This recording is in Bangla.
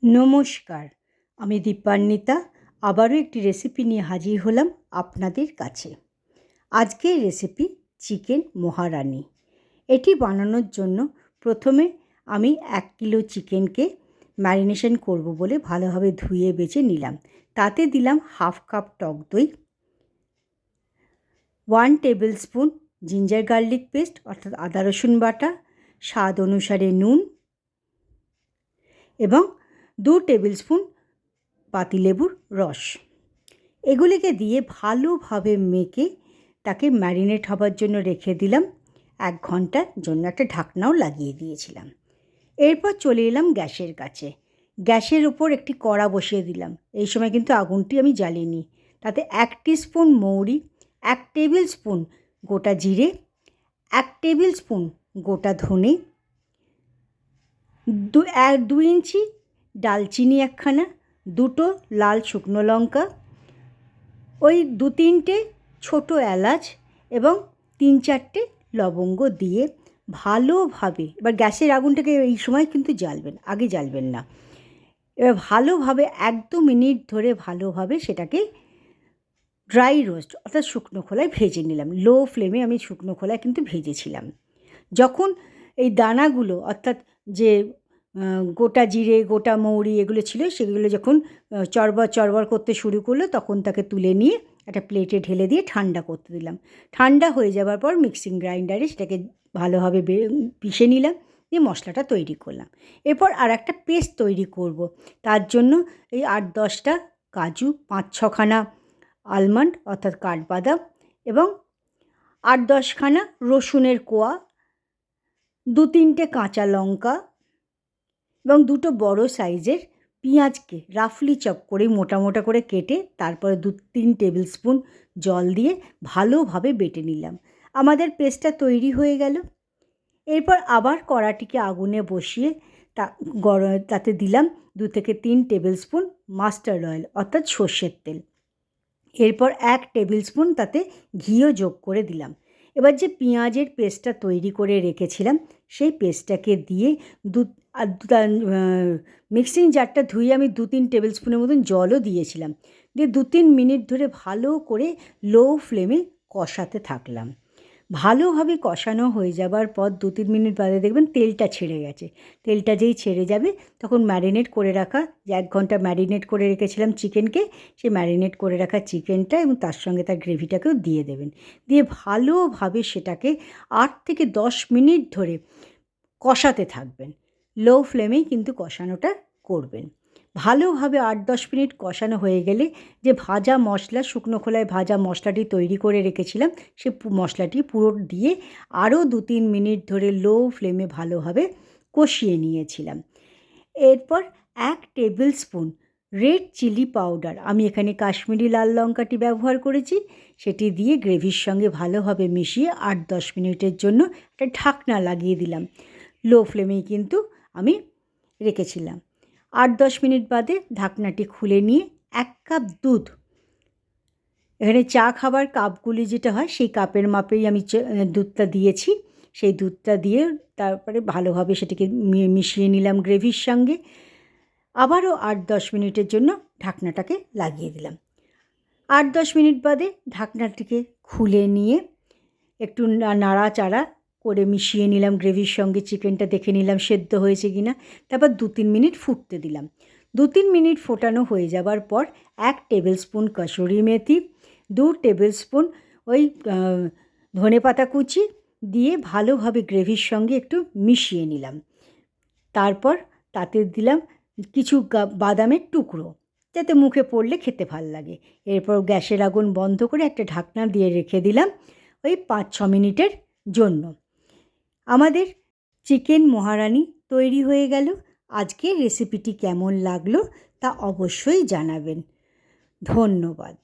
নমস্কার, আমি দীপান্বিতা আবারও একটি রেসিপি নিয়ে হাজির হলাম আপনাদের কাছে। আজকের রেসিপি চিকেন মহারানি। এটি বানানোর জন্য প্রথমে আমি 1 কিলো চিকেনকে ম্যারিনেশন করব বলে ভালোভাবে ধুয়ে বেছে নিলাম। তাতে দিলাম 1/2 কাপ টক দই, 1 tablespoon ginger garlic paste অর্থাৎ আদা রসুন বাটা, স্বাদ অনুসারে নুন এবং 2 টেবিল স্পুন পাতিলেবুর রস। এগুলিকে দিয়ে ভালোভাবে মেখে তাকে ম্যারিনেট হবার জন্য রেখে দিলাম। 1 ঘন্টার জন্য একটা ঢাকনাও লাগিয়ে দিয়েছিলাম। এরপর চলে এলাম গ্যাসের কাছে। গ্যাসের উপর একটি কড়া বসিয়ে দিলাম। এই সময় কিন্তু আগুনটি আমি জ্বালিনি। তাতে 1 টিস্পুন মৌরি, 1 টেবিল স্পুন গোটা জিরে, 1 টেবিল স্পুন গোটা ধনে, 2 ইঞ্চি ডালচিনি একখানা, 2টো লাল শুকনো লঙ্কা, ওই 2-3টে ছোটো এলাচ এবং 3-4টে লবঙ্গ দিয়ে ভালোভাবে, এবার গ্যাসের আগুনটাকে এই সময় কিন্তু জ্বালবেন, আগে জ্বালবেন না। এবার ভালোভাবে 1-2 মিনিট ধরে ভালোভাবে সেটাকে ড্রাই রোস্ট অর্থাৎ শুকনো খোলায় ভেজে নিলাম। লো ফ্লেমে আমি শুকনো খোলায় কিন্তু ভেজেছিলাম। যখন এই দানাগুলো অর্থাৎ যে গোটা জিরে, গোটা মৌরি এগুলো ছিল, সেগুলো যখন চড়বড় করতে শুরু করলো, তখন তাকে তুলে নিয়ে একটা প্লেটে ঢেলে দিয়ে ঠান্ডা করতে দিলাম। ঠান্ডা হয়ে যাবার পর মিক্সিং গ্রাইন্ডারে সেটাকে ভালোভাবে পিষে নিলাম, দিয়ে মশলাটা তৈরি করলাম। এরপর আর একটা পেস্ট তৈরি করব। তার জন্য এই 8-10টা কাজু, 5-6খানা আলমন্ড অর্থাৎ কাঠবাদাম এবং 8-10 খানা রসুনের কোয়া, 2-3টে কাঁচা লঙ্কা এবং 2টো বড় সাইজের পেঁয়াজকে রাফলি চপ করে মোটা মোটা করে কেটে তারপরে 2-3 টেবিল স্পুন জল দিয়ে ভালোভাবে বেটে নিলাম। আমাদের পেস্টটা তৈরি হয়ে গেল। এরপর আবার কড়াটিকে আগুনে বসিয়ে তাতে দিলাম 2 থেকে 3 টেবিল স্পুন মাস্টার্ড অয়েল অর্থাৎ সর্ষের তেল। এরপর 1 টেবিল স্পুন তাতে ঘিও যোগ করে দিলাম। এবার যে পেঁয়াজের পেস্টটা তৈরি করে রেখেছিলাম, সেই পেস্টটাকে দিয়ে মিক্সিং জারটা ধুয়ে আমি 2-3 টেবিল স্পুনের মতন জলও দিয়েছিলাম। দিয়ে 2-3 মিনিট ধরে ভালো করে লো ফ্লেমে কষাতে থাকলাম। ভালোভাবে কষানো হয়ে যাবার পর 2-3 মিনিট বাদে দেখবেন তেলটা ছেড়ে গেছে। তেলটা যেই ছেড়ে যাবে তখন ম্যারিনেট করে রাখা, যে 1 ঘন্টা ম্যারিনেট করে রেখেছিলাম চিকেনকে, সেই ম্যারিনেট করে রাখা চিকেনটা এবং তার সঙ্গে তার গ্রেভিটাকেও দিয়ে দেবেন। দিয়ে ভালোভাবে সেটাকে 8 থেকে 10 মিনিট ধরে কষাতে থাকবেন। লো ফ্লেমেই কিন্তু কষানোটা করবেন। ভালোভাবে 8-10 মিনিট কষানো হয়ে গেলে যে ভাজা মশলা, শুকনো খোলায় ভাজা মশলাটি তৈরি করে রেখেছিলাম, সে মশলাটি পুরো দিয়ে আরও 2-3 মিনিট ধরে লো ফ্লেমে ভালোভাবে কষিয়ে নিয়েছিলাম। এরপর 1 tablespoon red chilli powder, আমি এখানে কাশ্মীরি লাল লঙ্কাটি ব্যবহার করেছি, সেটি দিয়ে গ্রেভির সঙ্গে ভালোভাবে মিশিয়ে 8-10 মিনিটের জন্য একটা ঢাকনা লাগিয়ে দিলাম। লো ফ্লেমেই কিন্তু আমি রেখেছিলাম। 8-10 মিনিট বাদে ঢাকনাটি খুলে নিয়ে 1 কাপ দুধ, এখানে চা খাবার কাপগুলি যেটা হয় সেই কাপের মাপেই আমি দুধটা দিয়েছি, সেই দুধটা দিয়ে তারপরে ভালোভাবে সেটাকে মিশিয়ে নিলাম গ্রেভির সঙ্গে। আবারও 8-10 মিনিটের জন্য ঢাকনাটাকে লাগিয়ে দিলাম। 8-10 মিনিট বাদে ঢাকনাটিকে খুলে নিয়ে একটু নাড়াচাড়া করে মিশিয়ে নিলাম গ্রেভির সঙ্গে, চিকেনটা দেখে নিলাম সেদ্ধ হয়েছে কি না। তারপর 2-3 মিনিট ফুটতে দিলাম। 2-3 মিনিট ফোটানো হয়ে যাবার পর 1 table spoon kasuri methi, 2 table spoon ওই ধনেপাতা কুচি দিয়ে ভালোভাবে গ্রেভির সঙ্গে একটু মিশিয়ে নিলাম। তারপর তাতে দিলাম কিছু বাদামের টুকরো, যাতে মুখে পড়লে খেতে ভাল লাগে। এরপর গ্যাসের আগুন বন্ধ করে একটা ঢাকনা দিয়ে রেখে দিলাম ওই 5-6 মিনিটের জন্য। আমাদের চিকেন মহারানি তৈরি হয়ে গেল। আজকের রেসিপিটি কেমন লাগলো তা অবশ্যই জানাবেন। ধন্যবাদ।